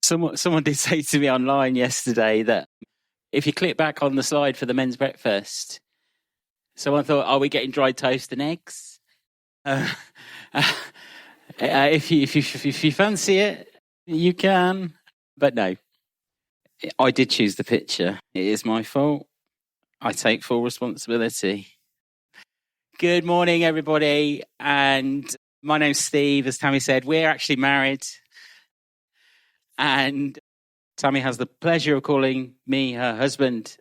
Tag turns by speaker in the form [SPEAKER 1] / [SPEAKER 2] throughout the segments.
[SPEAKER 1] Someone did say to me online yesterday that if you click back on the slide for the men's breakfast, someone thought, are we getting dried toast and eggs? If you fancy it, you can. But no, I did choose the picture. It is my fault. I take full responsibility. Good morning, everybody. And my name's Steve. As Tammy said, we're actually married. And Tammy has the pleasure of calling me her husband.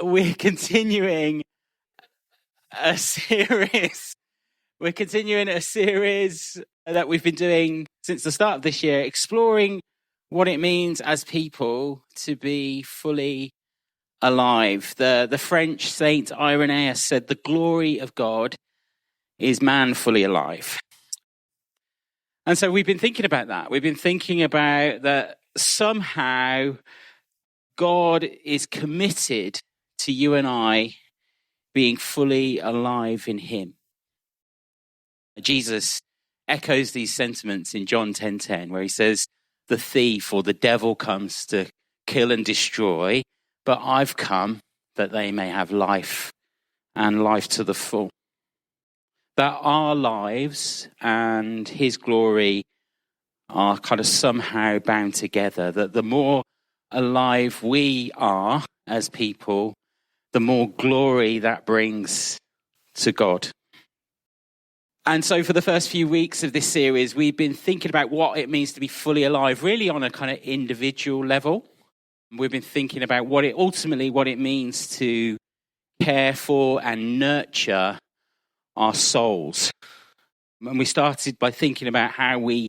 [SPEAKER 1] We're continuing a series. We're continuing a series that we've been doing since the start of this year, exploring what it means as people to be fully alive. The French Saint Irenaeus said, the glory of God is man fully alive. And so we've been thinking about that. We've been thinking about that somehow God is committed to you and I being fully alive in him. Jesus echoes these sentiments in John 10:10, where he says, the thief or the devil comes to kill and destroy, but I've come that they may have life and life to the full. That our lives and his glory are kind of somehow bound together, that the more alive we are as people, the more glory that brings to God. And so for the first few weeks of this series, we've been thinking about what it means to be fully alive, really on a kind of individual level. We've been thinking about what it means to care for and nurture our souls. And we started by thinking about how we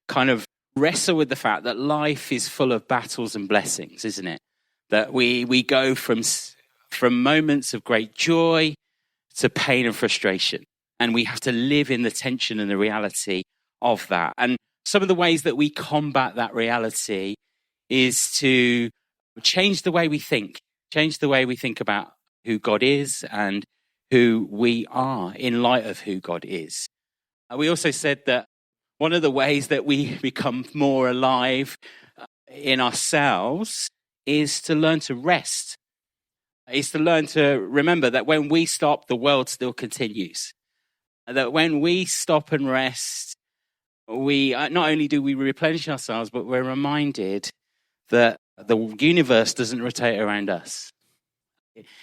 [SPEAKER 1] kind of wrestle with the fact that life is full of battles and blessings, isn't it? That we go from moments of great joy to pain and frustration. And we have to live in the tension and the reality of that. And some of the ways that we combat that reality is to change the way we think about who God is and who we are in light of who God is. We also said that one of the ways that we become more alive in ourselves is to learn to rest. Is to learn to remember that when we stop, the world still continues. That when we stop and rest, we not only do we replenish ourselves, but we're reminded that the universe doesn't rotate around us.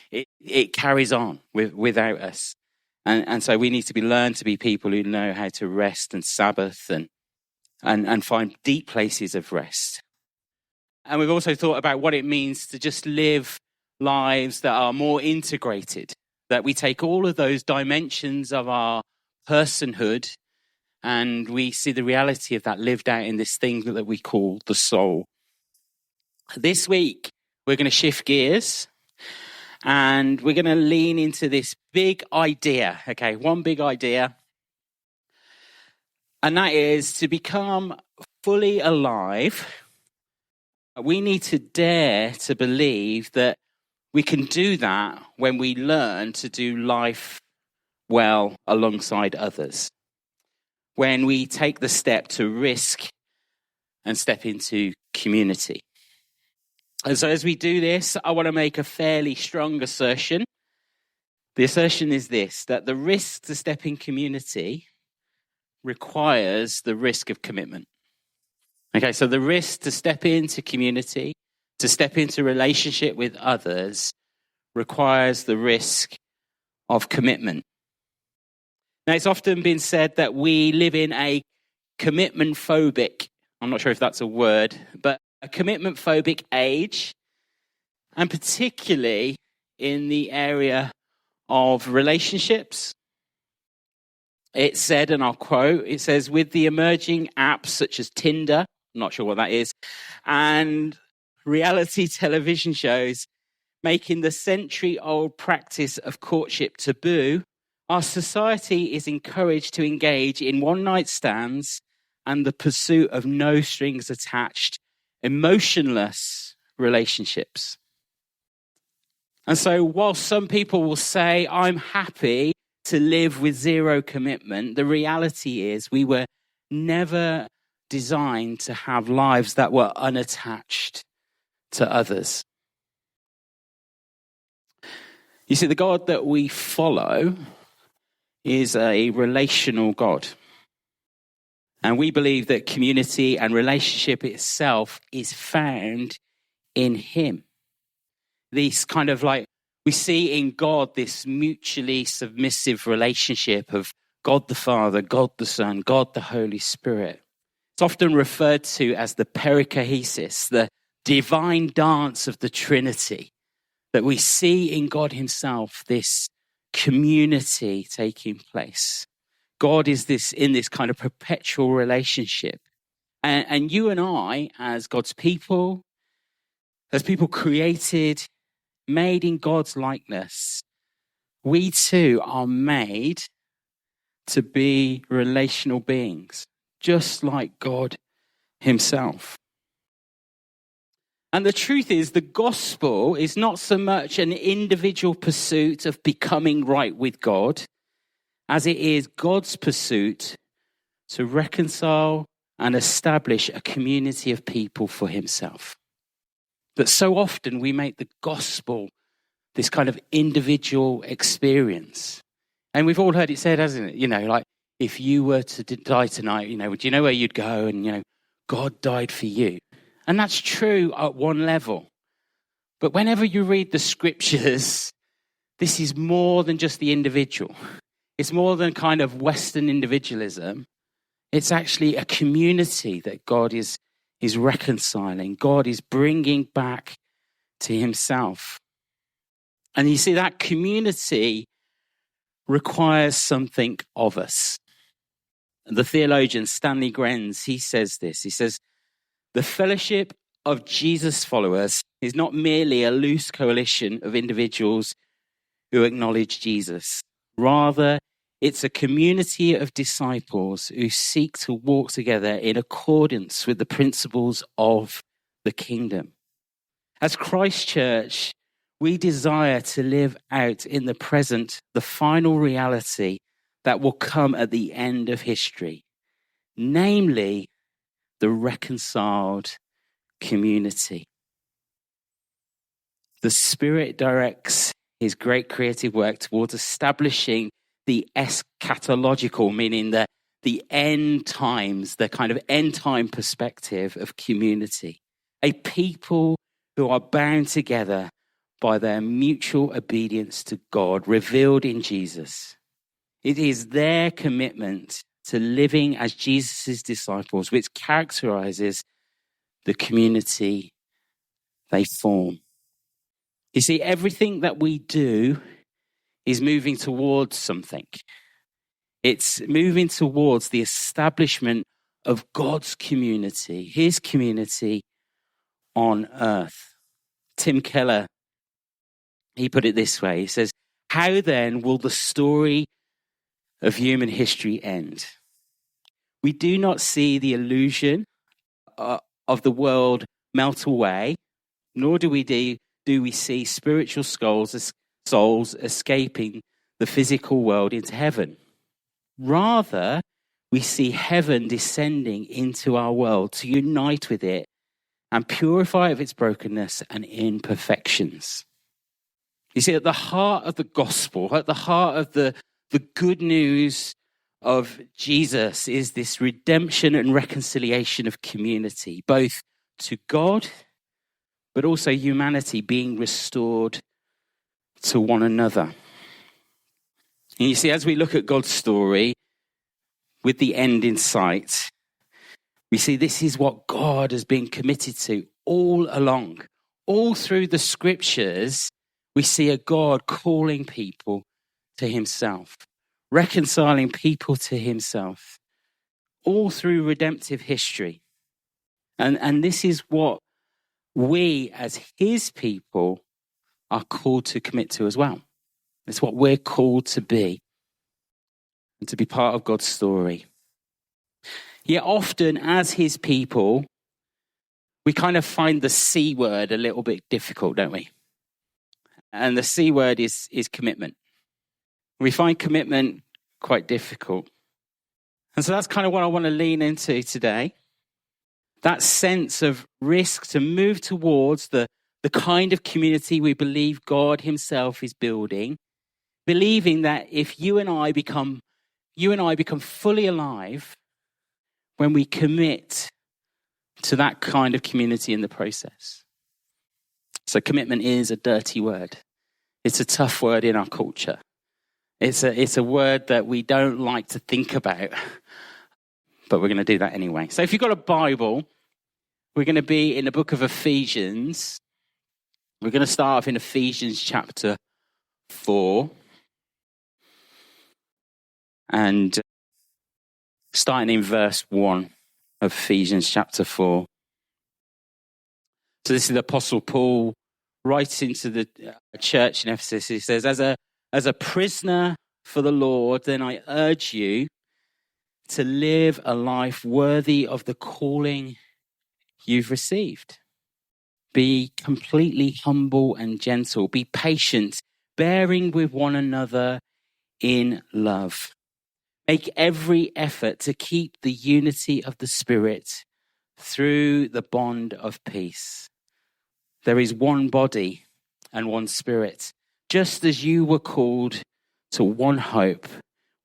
[SPEAKER 1] It carries on without us. And so we need to learn to be people who know how to rest and Sabbath and find deep places of rest. And we've also thought about what it means to just live lives that are more integrated, that we take all of those dimensions of our personhood and we see the reality of that lived out in this thing that we call the soul. This week, we're going to shift gears and we're going to lean into this big idea, okay, one big idea. And that is to become fully alive, we need to dare to believe that we can do that when we learn to do life well alongside others. When we take the step to risk and step into community. And so as we do this, I want to make a fairly strong assertion. The assertion is this, that the risk to step in community requires the risk of commitment. Okay, so the risk to step into community, to step into relationship with others, requires the risk of commitment. Now, it's often been said that we live in a commitment-phobic, I'm not sure if that's a word, but a commitment-phobic age, and particularly in the area of relationships. It's said, and I'll quote, it says, with the emerging apps such as Tinder, I'm not sure what that is, and reality television shows making the century-old practice of courtship taboo, our society is encouraged to engage in one-night stands and the pursuit of no strings attached, emotionless relationships. And so while some people will say, I'm happy to live with zero commitment, the reality is we were never designed to have lives that were unattached to others. You see, the God that we follow is a relational God. And we believe that community and relationship itself is found in him. These kind of like, we see in God this mutually submissive relationship of God the Father, God the Son, God the Holy Spirit. It's often referred to as the perichoresis, the divine dance of the Trinity, that we see in God himself, this community taking place. God is in this kind of perpetual relationship. And you and I, as God's people, as people created, made in God's likeness, we too are made to be relational beings, just like God himself. And the truth is, the gospel is not so much an individual pursuit of becoming right with God, as it is God's pursuit to reconcile and establish a community of people for himself. But so often we make the gospel this kind of individual experience. And we've all heard it said, hasn't it? You know, like, if you were to die tonight, you know, do you know where you'd go? And, you know, God died for you. And that's true at one level. But whenever you read the scriptures, this is more than just the individual. It's more than kind of Western individualism. It's actually a community that God is reconciling. God is bringing back to himself. And you see, that community requires something of us. The theologian Stanley Grenz, he says this. He says, the fellowship of Jesus' followers is not merely a loose coalition of individuals who acknowledge Jesus. Rather, it's a community of disciples who seek to walk together in accordance with the principles of the kingdom. As Christ Church, we desire to live out in the present the final reality that will come at the end of history, namely the reconciled community. The Spirit directs his great creative work towards establishing the eschatological, meaning the end times, the kind of end time perspective of community. A people who are bound together by their mutual obedience to God revealed in Jesus. It is their commitment to living as Jesus' disciples which characterizes the community they form. You see, everything that we do is moving towards something. It's moving towards the establishment of God's community, his community on earth. Tim Keller, he put it this way. He says, how then will the story of human history end? We do not see the illusion of the world melt away, nor do we see spiritual souls escaping the physical world into heaven. Rather, we see heaven descending into our world to unite with it and purify of its brokenness and imperfections. You see, at the heart of the gospel, at the heart of the good news of Jesus is this redemption and reconciliation of community, both to God, but also humanity being restored to one another. And you see, as we look at God's story with the end in sight, we see this is what God has been committed to all along. All through the scriptures, we see a God calling people to himself, reconciling people to himself, all through redemptive history. And this is what we as his people are called to commit to as well. It's what we're called to be and to be part of God's story. Yet often as his people, we kind of find the C word a little bit difficult, don't we? And the C word is commitment. We find commitment quite difficult. And so that's kind of what I want to lean into today. That sense of risk to move towards the kind of community we believe God himself is building, believing that if you and I become fully alive when we commit to that kind of community in the process. So commitment is a dirty word. It's a tough word in our culture. It's a word that we don't like to think about, but we're going to do that anyway. So if you've got a Bible, we're going to be in the book of Ephesians. We're going to start off in Ephesians chapter 4. And starting in verse 1 of Ephesians chapter 4. So this is the Apostle Paul writing to the church in Ephesus. He says, as a prisoner for the Lord, then I urge you to live a life worthy of the calling you've received. Be completely humble and gentle. Be patient, bearing with one another in love. Make every effort to keep the unity of the Spirit through the bond of peace. There is one body and one Spirit, just as you were called to one hope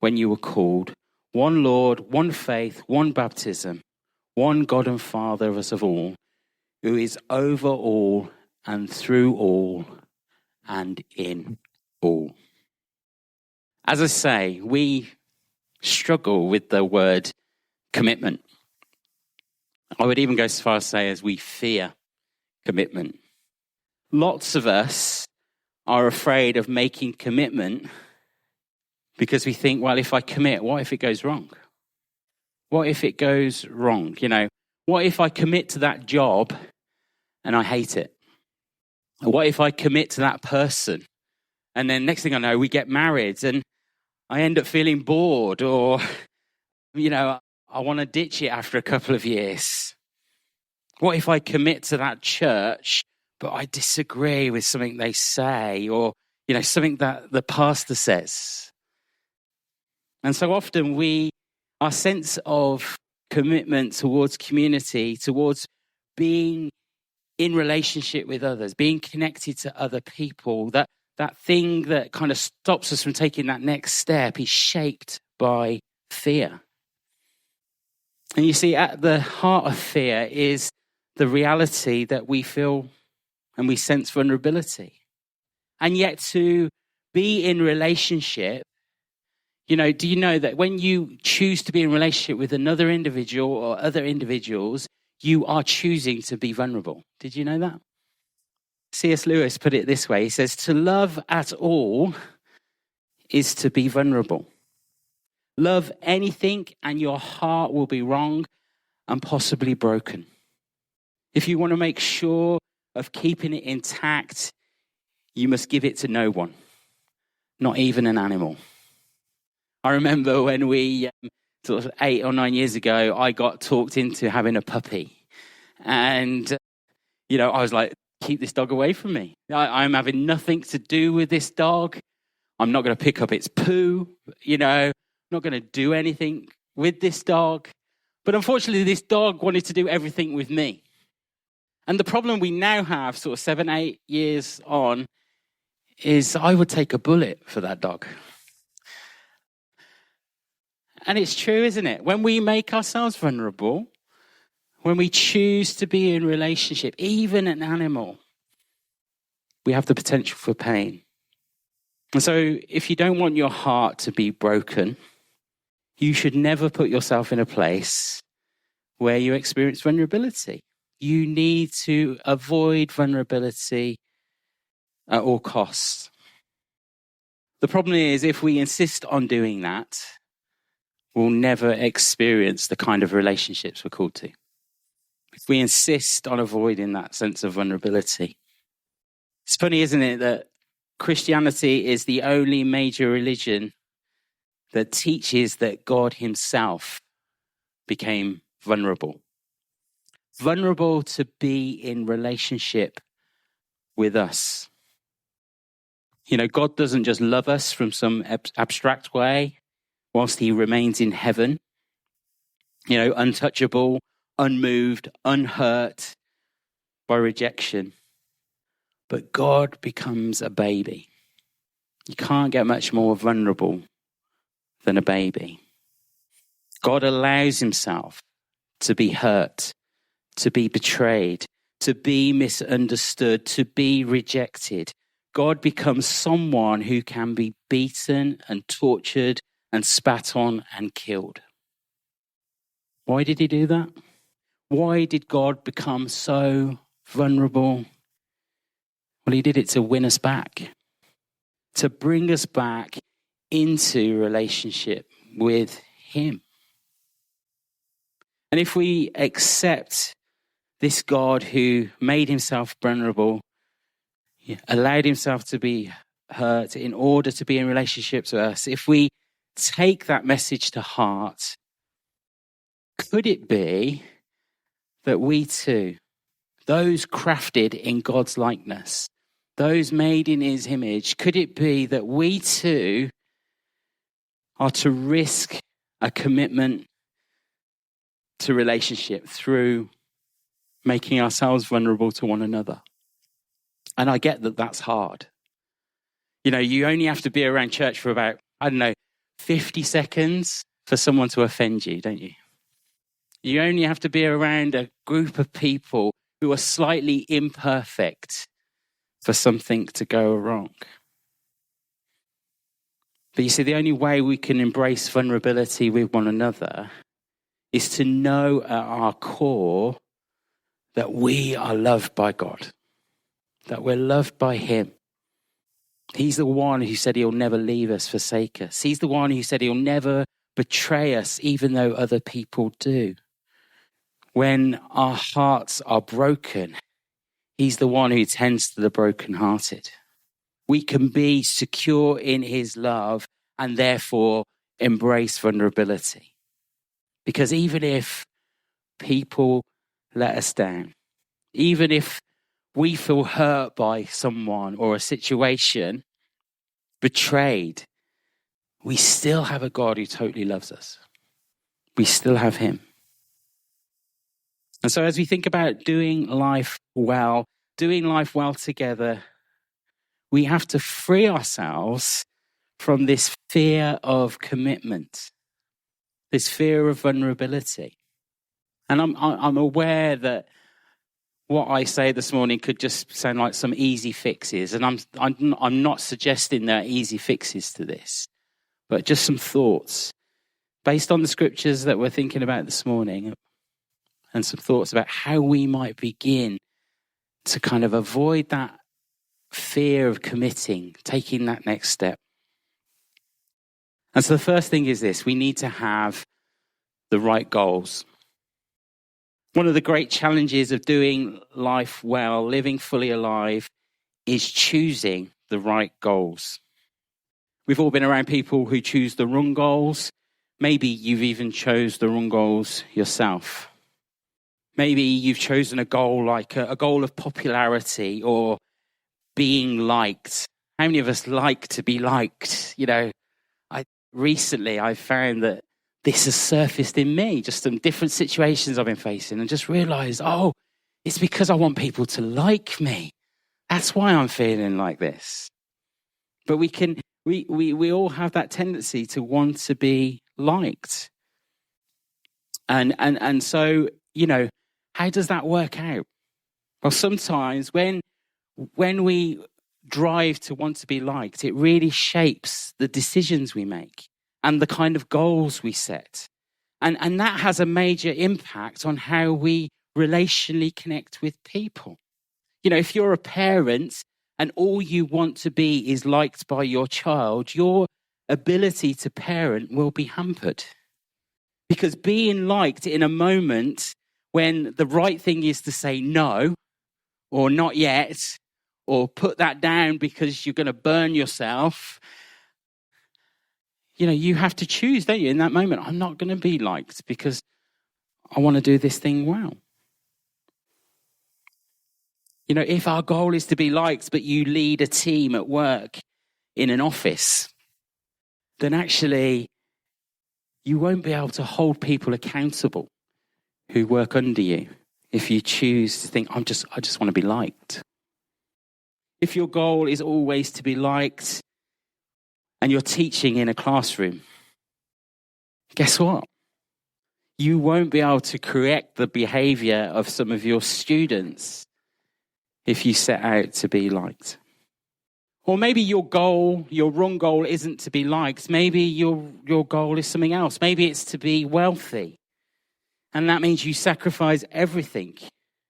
[SPEAKER 1] when you were called, one Lord, one faith, one baptism, one God and Father of us all, who is over all and through all and in all. As I say, we struggle with the word commitment. I would even go so far as to say as we fear commitment. Lots of us are afraid of making commitment because we think, well, if I commit, what if it goes wrong? What if it goes wrong? What if I commit to that job and I hate it? What if I commit to that person and then next thing I know, we get married and I end up feeling bored or, I want to ditch it after a couple of years. What if I commit to that church, but I disagree with something they say or, something that the pastor says? And so often our sense of commitment towards community, towards being in relationship with others, being connected to other people, that thing that kind of stops us from taking that next step is shaped by fear. And you see, at the heart of fear is the reality that we feel and we sense vulnerability. And yet to be in relationship, do you know that when you choose to be in relationship with another individual or other individuals, you are choosing to be vulnerable? Did you know that? C.S. Lewis put it this way. He says, to love at all is to be vulnerable. Love anything and your heart will be wrong and possibly broken. If you want to make sure of keeping it intact, you must give it to no one, not even an animal. I remember when we, sort of 8 or 9 years ago, I got talked into having a puppy. And, I was like, keep this dog away from me. I'm having nothing to do with this dog. I'm not going to pick up its poo, I'm not going to do anything with this dog. But unfortunately, this dog wanted to do everything with me. And the problem we now have, sort of 7, 8 years on, is I would take a bullet for that dog. And it's true, isn't it? When we make ourselves vulnerable, when we choose to be in relationship, even an animal, we have the potential for pain. And so if you don't want your heart to be broken, you should never put yourself in a place where you experience vulnerability. You need to avoid vulnerability at all costs. The problem is, if we insist on doing that, we'll never experience the kind of relationships we're called to. If we insist on avoiding that sense of vulnerability. It's funny, isn't it, that Christianity is the only major religion that teaches that God himself became vulnerable. Vulnerable to be in relationship with us. God doesn't just love us from some abstract way whilst he remains in heaven, untouchable, unmoved, unhurt by rejection. But God becomes a baby. You can't get much more vulnerable than a baby. God allows himself to be hurt, to be betrayed, to be misunderstood, to be rejected. God becomes someone who can be beaten and tortured and spat on and killed. Why did he do that? Why did God become so vulnerable? Well, he did it to win us back, to bring us back into relationship with him. And if we accept this God who made himself vulnerable, allowed himself to be hurt in order to be in relationship to us, if we take that message to heart, could it be that we too, those crafted in God's likeness, those made in his image, could it be that we too are to risk a commitment to relationship through making ourselves vulnerable to one another? And I get that that's hard. You know, you only have to be around church for about, 50 seconds for someone to offend you, don't you? You only have to be around a group of people who are slightly imperfect for something to go wrong. But you see, the only way we can embrace vulnerability with one another is to know at our core that we are loved by God, that we're loved by him. He's the one who said he'll never leave us, forsake us. He's the one who said he'll never betray us, even though other people do. When our hearts are broken, he's the one who tends to the brokenhearted. We can be secure in his love and therefore embrace vulnerability. Because even if people let us down, even if we feel hurt by someone or a situation, betrayed, we still have a God who totally loves us. We still have him. And so as we think about doing life well together, we have to free ourselves from this fear of commitment, this fear of vulnerability. And I'm aware that what I say this morning could just sound like some easy fixes, and I'm not suggesting there are easy fixes to this, but just some thoughts based on the scriptures that we're thinking about this morning, and some thoughts about how we might begin to kind of avoid that fear of committing, taking that next step. And so the first thing is this: we need to have the right goals. One of the great challenges of doing life well, living fully alive, is choosing the right goals. We've all been around people who choose the wrong goals. Maybe you've even chose the wrong goals yourself. Maybe you've chosen a goal like a goal of popularity or being liked. How many of us like to be liked? You know, recently I found that this has surfaced in me, just some different situations I've been facing, and just realized, it's because I want people to like me. That's why I'm feeling like this. But we all have that tendency to want to be liked. And so, how does that work out? Well, sometimes when we drive to want to be liked, it really shapes the decisions we make and the kind of goals we set. And that has a major impact on how we relationally connect with people. If you're a parent and all you want to be is liked by your child, your ability to parent will be hampered. Because being liked in a moment when the right thing is to say no, or not yet, or put that down because you're going to burn yourself, you have to choose, don't you, in that moment? I'm not going to be liked because I want to do this thing well. If our goal is to be liked, but you lead a team at work in an office, then actually you won't be able to hold people accountable who work under you. If you choose to think, I just want to be liked. If your goal is always to be liked and you're teaching in a classroom, guess what? You won't be able to correct the behavior of some of your students if you set out to be liked. Or maybe your wrong goal isn't to be liked. Maybe your goal is something else. Maybe it's to be wealthy. And that means you sacrifice everything,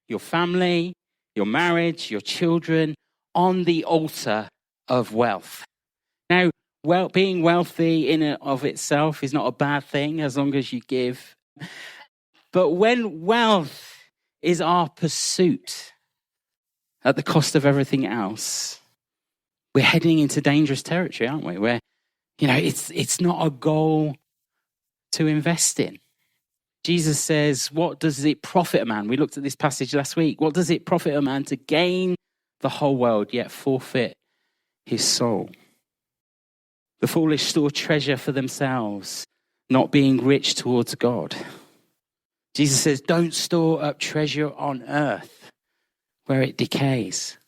[SPEAKER 1] your family, your marriage, your children, on the altar of wealth. Now, being wealthy in and of itself is not a bad thing as long as you give. But when wealth is our pursuit at the cost of everything else, we're heading into dangerous territory, aren't we? Where, it's not a goal to invest in. Jesus says, what does it profit a man? We looked at this passage last week. What does it profit a man to gain the whole world yet forfeit his soul? The foolish store treasure for themselves, not being rich towards God. Jesus says, don't store up treasure on earth where it decays.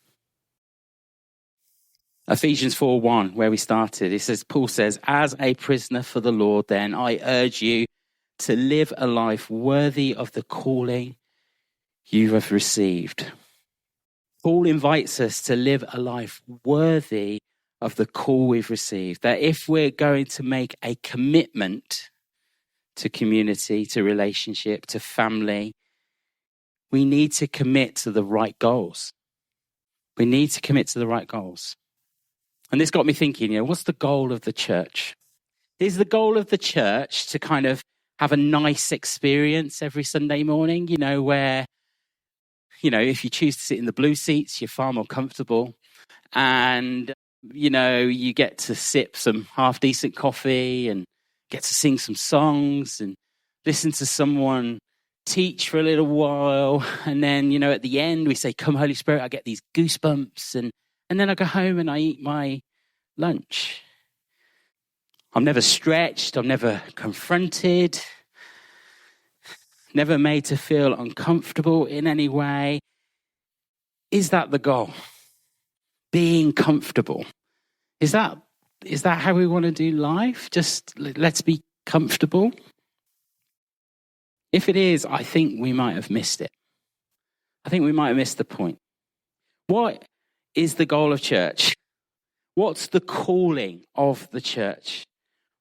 [SPEAKER 1] Ephesians 4:1, where we started, Paul says, as a prisoner for the Lord, then I urge you to live a life worthy of the calling you have received. Paul invites us to live a life worthy of the call we've received. That if we're going to make a commitment to community, to relationship, to family, we need to commit to the right goals. We need to commit to the right goals. And this got me thinking, what's the goal of the church? Is the goal of the church to kind of have a nice experience every Sunday morning, where, if you choose to sit in the blue seats, you're far more comfortable. And, you get to sip some half-decent coffee and get to sing some songs and listen to someone teach for a little while. And then, at the end, we say, come Holy Spirit, I get these goosebumps. And then I go home and I eat my lunch. I'm never stretched. I'm never confronted. Never made to feel uncomfortable in any way. Is that the goal? Being comfortable. Is that how we want to do life? Just let's be comfortable? If it is, I think we might have missed it. I think we might have missed the point. What is the goal of church? What's the calling of the church?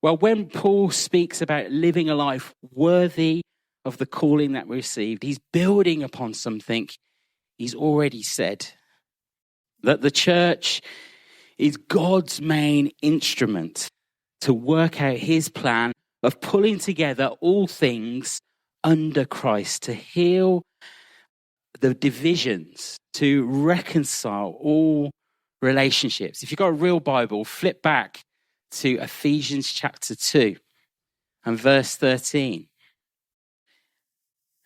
[SPEAKER 1] Well, when Paul speaks about living a life worthy of the calling that we received, he's building upon something he's already said. That the church is God's main instrument to work out his plan of pulling together all things under Christ, to heal the divisions, to reconcile all relationships. If you've got a real Bible, flip back to Ephesians chapter 2 and verse 13.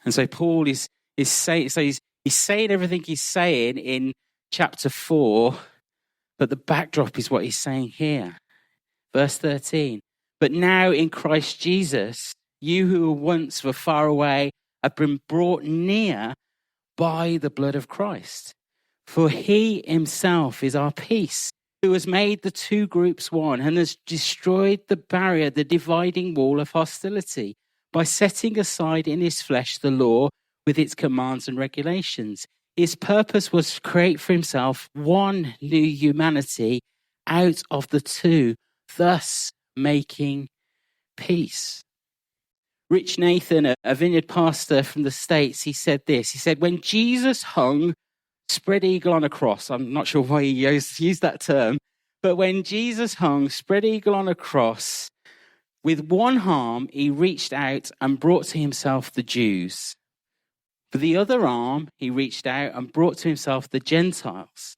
[SPEAKER 1] And so Paul is saying, he's saying everything he's saying in chapter 4, but the backdrop is what he's saying here. Verse 13. But now in Christ Jesus, you who once were far away have been brought near by the blood of Christ. For he himself is our peace, who has made the two groups one and has destroyed the barrier, the dividing wall of hostility, by setting aside in his flesh the law with its commands and regulations. His purpose was to create for himself one new humanity out of the two, thus making peace. Rich Nathan, a vineyard pastor from the States, he said this. He said, when Jesus hung spread eagle on a cross, I'm not sure why he used that term, but when Jesus hung spread eagle on a cross, with one arm he reached out and brought to himself the Jews. With the other arm, he reached out and brought to himself the Gentiles.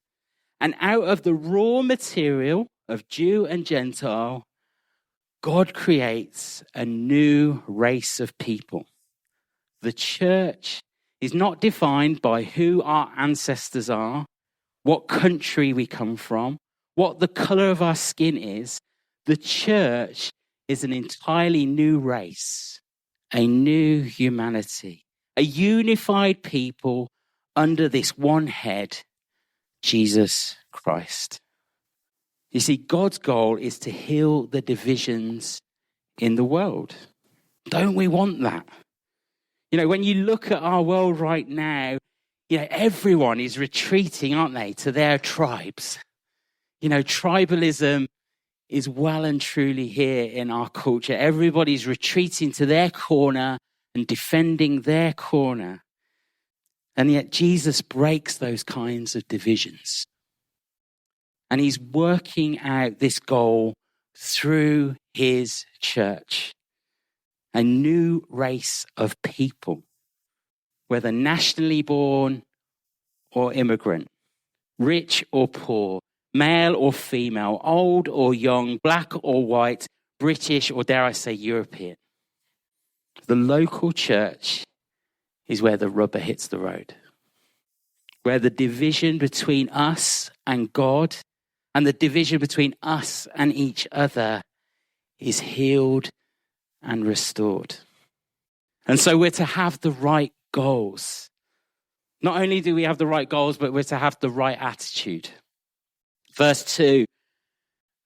[SPEAKER 1] And out of the raw material of Jew and Gentile, God creates a new race of people. The church is not defined by who our ancestors are, what country we come from, what the color of our skin is. The church is an entirely new race, a new humanity, a unified people under this one head, Jesus Christ. You see, God's goal is to heal the divisions in the world. Don't we want that? You know, when you look at our world right now, you know, everyone is retreating, aren't they, to their tribes. You know, tribalism is well and truly here in our culture. Everybody's retreating to their corner and defending their corner. And yet Jesus breaks those kinds of divisions. And he's working out this goal through his church. A new race of people, whether nationally born or immigrant, rich or poor, male or female, old or young, black or white, British or, dare I say, European. The local church is where the rubber hits the road, where the division between us and God and the division between us and each other is healed and restored. And so we're to have the right goals. Not only do we have the right goals, but we're to have the right attitude. Verse 2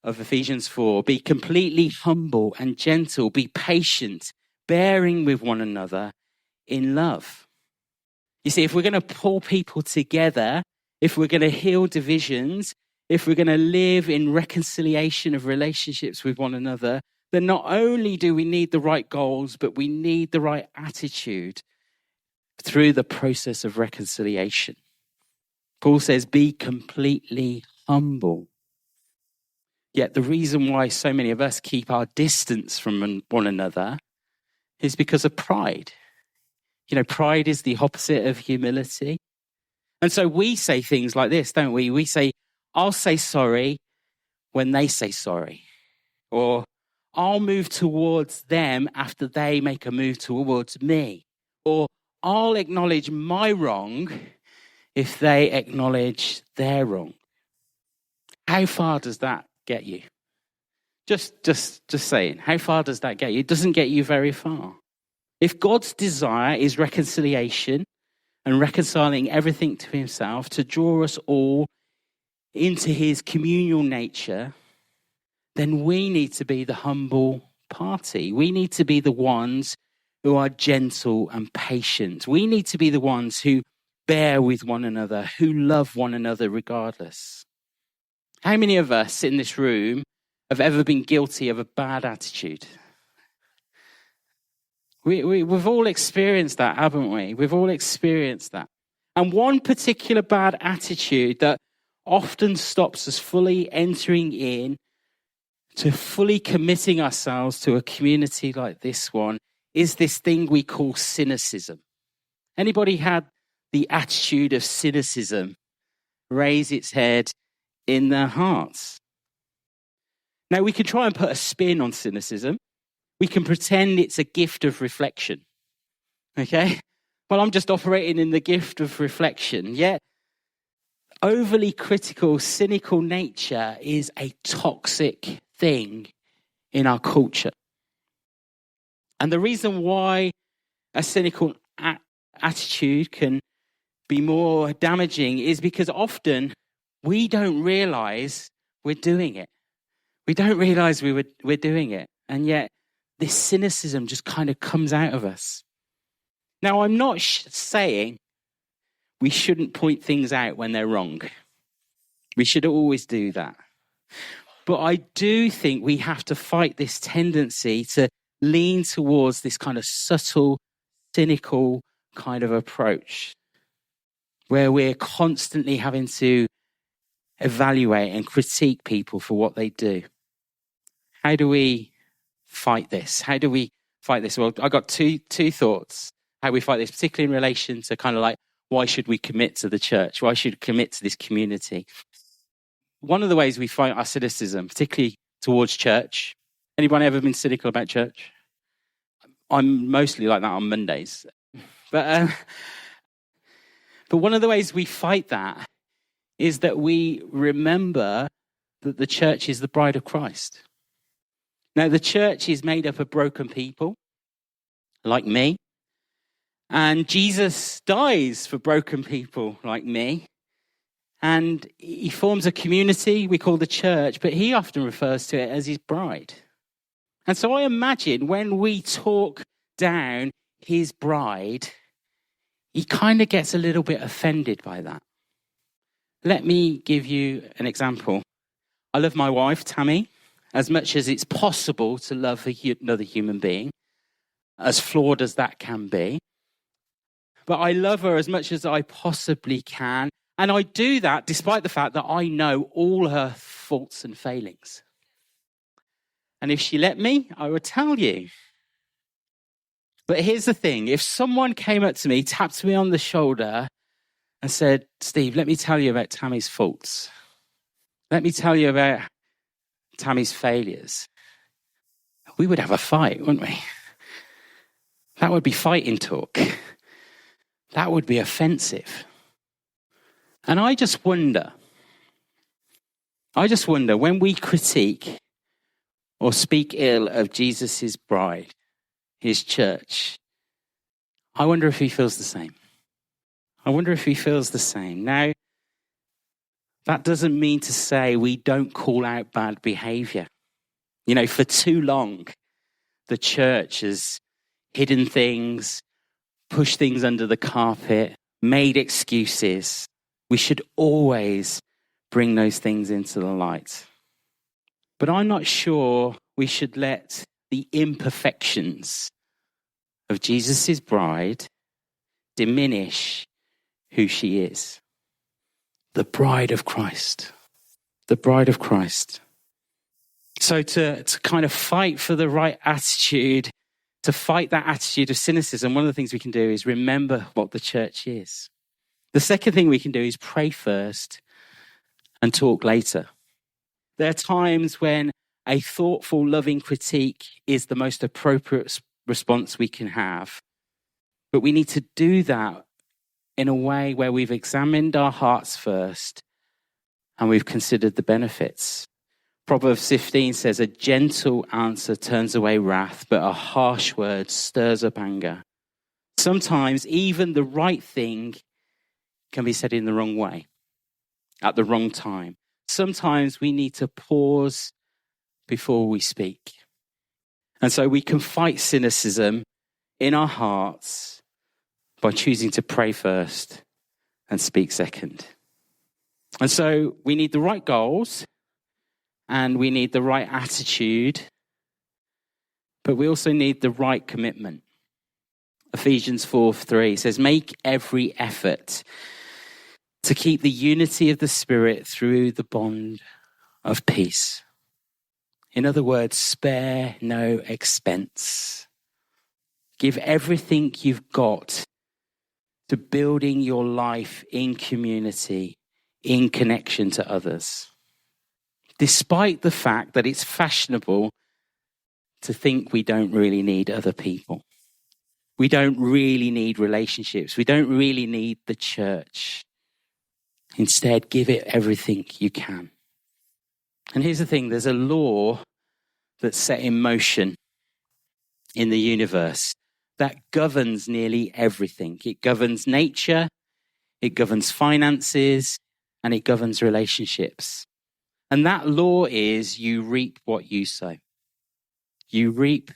[SPEAKER 1] of Ephesians 4, be completely humble and gentle, be patient, bearing with one another in love. You see, if we're going to pull people together, if we're going to heal divisions, if we're going to live in reconciliation of relationships with one another, then not only do we need the right goals, but we need the right attitude through the process of reconciliation. Paul says, be completely humble. Yet the reason why so many of us keep our distance from one another is because of pride. You know, pride is the opposite of humility. And so we say things like this, don't we? We say, I'll say sorry when they say sorry. Or I'll move towards them after they make a move towards me. Or I'll acknowledge my wrong if they acknowledge their wrong. How far does that get you? Just saying, how far does that get you? It doesn't get you very far. If God's desire is reconciliation and reconciling everything to himself to draw us all into his communal nature, then we need to be the humble party. We need to be the ones who are gentle and patient. We need to be the ones who bear with one another, who love one another regardless. How many of us in this room have ever been guilty of a bad attitude? We've all experienced that, haven't we? We've all experienced that. And one particular bad attitude that often stops us fully entering in to fully committing ourselves to a community like this one is this thing we call cynicism. Anybody had the attitude of cynicism raise its head in their hearts? Now, we can try and put a spin on cynicism. We can pretend it's a gift of reflection. Okay? Well, I'm just operating in the gift of reflection. Yet, overly critical, cynical nature is a toxic thing in our culture. And the reason why a cynical attitude can be more damaging is because often we don't realize we're doing it. We don't realize we're doing it. And yet this cynicism just kind of comes out of us. Now, I'm not saying we shouldn't point things out when they're wrong. We should always do that. But I do think we have to fight this tendency to lean towards this kind of subtle, cynical kind of approach where we're constantly having to evaluate and critique people for what they do. How do we fight this? How do we fight this? Well, I got two thoughts how we fight this, particularly in relation to kind of like, why should we commit to the church? Why should we commit to this community? One of the ways we fight our cynicism, particularly towards church. Anyone ever been cynical about church? I'm mostly like that on Mondays. But one of the ways we fight that is that we remember that the church is the bride of Christ. Now, the church is made up of broken people, like me, And Jesus dies for broken people like me. And he forms a community we call the church, but he often refers to it as his bride. And so I imagine when we talk down his bride, he kind of gets a little bit offended by that. Let me give you an example. I love my wife, Tammy, as much as it's possible to love another human being, as flawed as that can be. But I love her as much as I possibly can. And I do that despite the fact that I know all her faults and failings. And if she let me, I would tell you. But here's the thing. If someone came up to me, tapped me on the shoulder and said, Steve, let me tell you about Tammy's faults. Let me tell you about Tammy's failures. We would have a fight, wouldn't we? That would be fighting talk. That would be offensive. And I just wonder when we critique or speak ill of Jesus' bride, his church, I wonder if he feels the same. I wonder if he feels the same. Now, that doesn't mean to say we don't call out bad behavior. You know, for too long, the church has hidden things, pushed things under the carpet, made excuses. We should always bring those things into the light. But I'm not sure we should let the imperfections of Jesus' bride diminish who she is. The bride of Christ. The bride of Christ. So to kind of fight for the right attitude, to fight that attitude of cynicism, one of the things we can do is remember what the church is. The second thing we can do is pray first and talk later. There are times when a thoughtful, loving critique is the most appropriate response we can have. But we need to do that in a way where we've examined our hearts first and we've considered the benefits. Proverbs 15 says, a gentle answer turns away wrath, but a harsh word stirs up anger. Sometimes even the right thing can be said in the wrong way, at the wrong time. Sometimes we need to pause before we speak. And so we can fight cynicism in our hearts by choosing to pray first and speak second. And so we need the right goals and we need the right attitude, but we also need the right commitment. Ephesians 4:3 says, make every effort to keep the unity of the Spirit through the bond of peace. In other words, spare no expense. Give everything you've got to building your life in community, in connection to others. Despite the fact that it's fashionable to think we don't really need other people. We don't really need relationships. We don't really need the church. Instead, give it everything you can. And here's the thing, there's a law that's set in motion in the universe that governs nearly everything. It governs nature, it governs finances, and it governs relationships. And that law is you reap what you sow. You reap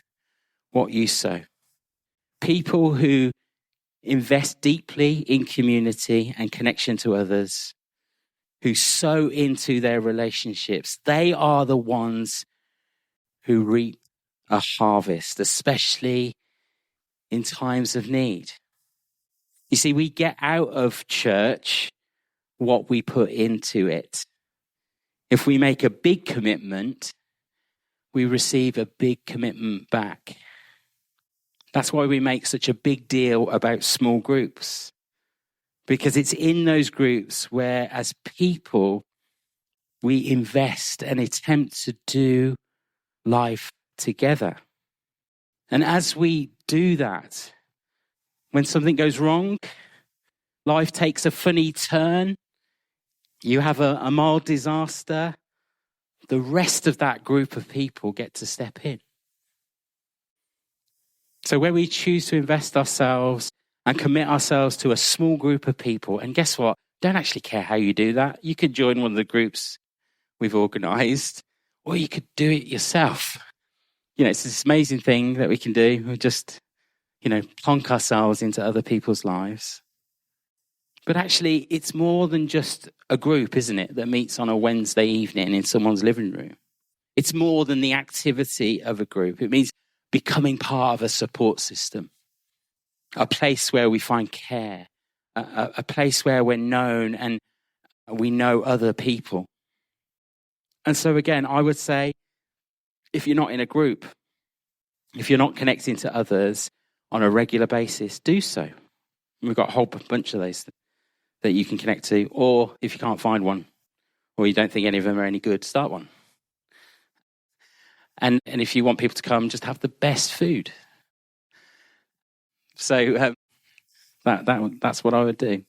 [SPEAKER 1] what you sow. People who invest deeply in community and connection to others, who sow into their relationships, they are the ones who reap a harvest, especially in times of need. You see, we get out of church what we put into it. If we make a big commitment, we receive a big commitment back. That's why we make such a big deal about small groups. Because it's in those groups where, as people, we invest and attempt to do life together. And as we do that, when something goes wrong, life takes a funny turn, you have a mild disaster, the rest of that group of people get to step in. So when we choose to invest ourselves and commit ourselves to a small group of people. And guess what? Don't actually care how you do that. You could join one of the groups we've organised, or you could do it yourself. It's this amazing thing that we can do. We just, plonk ourselves into other people's lives. But actually, it's more than just a group, isn't it, that meets on a Wednesday evening in someone's living room. It's more than the activity of a group. It means becoming part of a support system, a place where we find care, a place where we're known and we know other people. And so again, I would say, if you're not in a group, if you're not connecting to others on a regular basis, do so. We've got a whole bunch of those that you can connect to. Or if you can't find one, or you don't think any of them are any good, start one. And if you want people to come, just have the best food. So that's what I would do.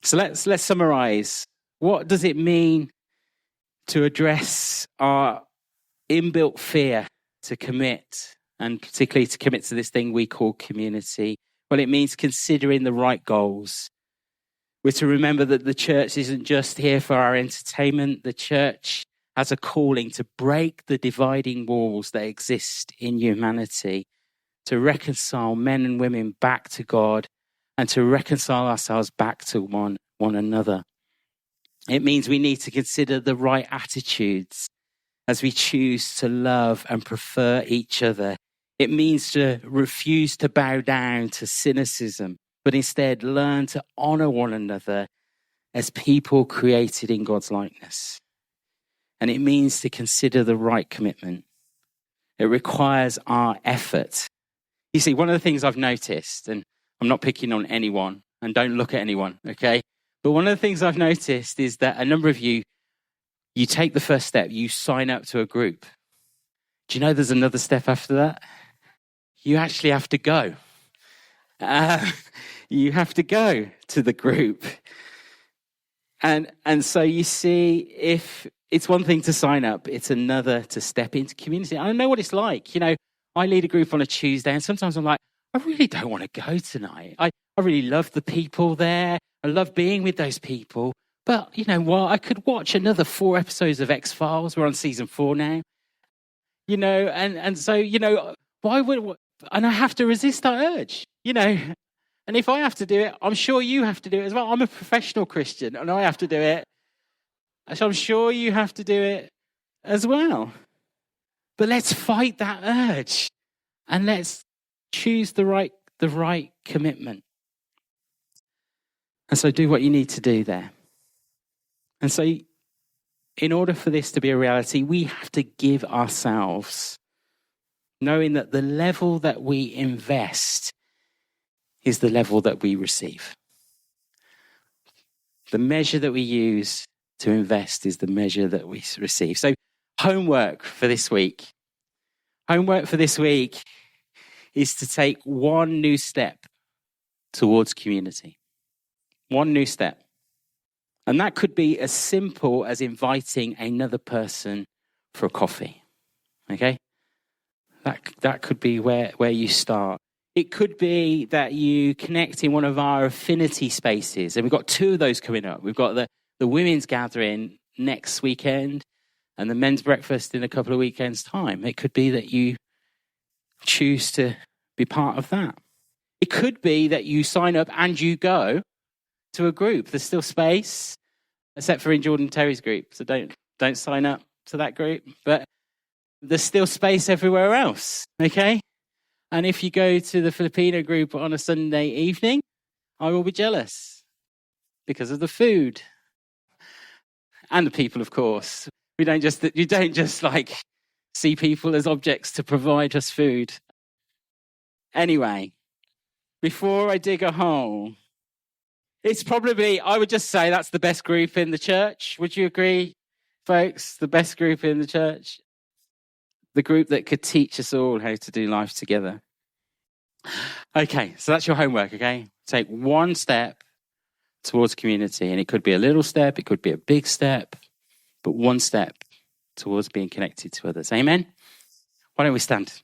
[SPEAKER 1] So let's summarize. What does it mean to address our inbuilt fear to commit, and particularly to commit to this thing we call community? Well, it means considering the right goals. We're to remember that the church isn't just here for our entertainment. The church has a calling to break the dividing walls that exist in humanity, to reconcile men and women back to God, and to reconcile ourselves back to one another. It means we need to consider the right attitudes as we choose to love and prefer each other. It means to refuse to bow down to cynicism, but instead learn to honor one another as people created in God's likeness. And it means to consider the right commitment. It requires our effort. You see, one of the things I've noticed, and I'm not picking on anyone, and don't look at anyone, okay? But one of the things I've noticed is that a number of you take the first step, you sign up to a group. Do you know there's another step after that? You actually have to go. You have to go to the group. And so you see, if it's one thing to sign up, it's another to step into community. I know what it's like. I lead a group on a Tuesday, and sometimes I'm like, I really don't want to go tonight. I really love the people there. I love being with those people. But you know what? I could watch another 4 episodes of X-Files. We're on season 4 now. And so, why would... And I have to resist that urge, And if I have to do it, I'm sure you have to do it as well. I'm a professional Christian, and I have to do it. So I'm sure you have to do it as well. But let's fight that urge, and let's choose the right commitment. And so do what you need to do there. And so in order for this to be a reality, we have to give ourselves, knowing that the level that we invest is the level that we receive. The measure that we use to invest is the measure that we receive. So homework for this week. Homework for this week is to take one new step towards community. One new step. And that could be as simple as inviting another person for a coffee. Okay? That could be where you start. It could be that you connect in one of our affinity spaces. And we've got 2 of those coming up. We've got the women's gathering next weekend and the men's breakfast in a couple of weekends' time. It could be that you choose to be part of that. It could be that you sign up and you go to a group. There's still space, except for in Jordan Terry's group. So don't sign up to that group. But there's still space everywhere else, okay? And if you go to the Filipino group on a Sunday evening, I will be jealous because of the food and the people, of course. You don't just like see people as objects to provide us food. Anyway, before I dig a hole, I would just say that's the best group in the church. Would you agree, folks? The best group in the church. The group that could teach us all how to do life together. Okay, so that's your homework, okay? Take one step towards community, and it could be a little step, it could be a big step, but one step towards being connected to others. Amen? Why don't we stand?